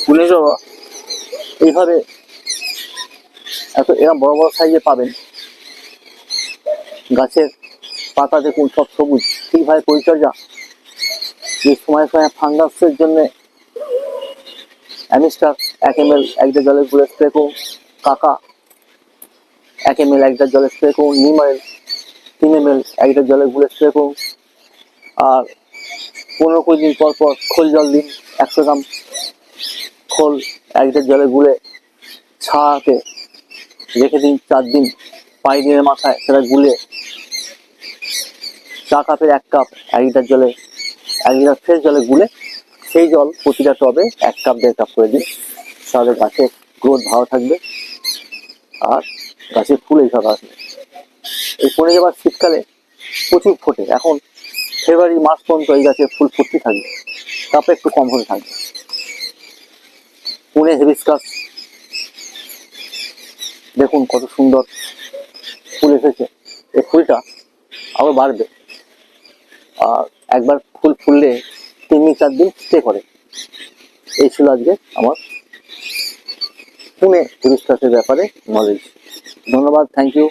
পুনে জবা এইভাবে এরকম বড় বড় সাইজে পাবেন। গাছের পাতা দেখুন সব সবুজ, ঠিকভাবে পরিচর্যা, যে সময় সময় ফাঙ্গাসের জন্য অ্যামিস্টার 1 ml 1 জলে গুলে স্প্রে করুন, কাকা 1 ml 1 জলে স্প্রে করুন, নিম অয়েল 3 ml 1 জলে গুলে স্প্রে করুন। আর 15-20 দিন পর পর খোল জল দিন, 100 গ্রাম খোল 1 জলে গুলে ছাতে রেখে দিন 4 দিন, 5 দিনের মাথায় সেটা গুলে চা কাপের 1 কাপ 1 জলে 1 ফ্রেশ জলে গুলে সেই জল প্রতিটা টবে 1 কাপ 1.5 কাপ করে দিন। তাহলে গাছের গ্রোথ ভালো থাকবে আর গাছের ফুল এইভাবে আসবে। এই পুনে জবা শীতকালে প্রচুর ফোটে, এখন ফেব্রুয়ারি মাস পর্যন্ত এই গাছের ফুল ফুটতে থাকবে, তারপরে একটু কম হতে থাকবে। পুনে হিবিস্কাস দেখুন কত সুন্দর ফুল এসেছে, এই ফুলটা আরো বাড়বে। আর একবার ফুল ফুললে 3-4 দিন স্টে করে। এই ছিল আজকে আমার পুনে হিবিস্কাসের ব্যাপারে নলেজ। ধন্যবাদ, থ্যাংক ইউ।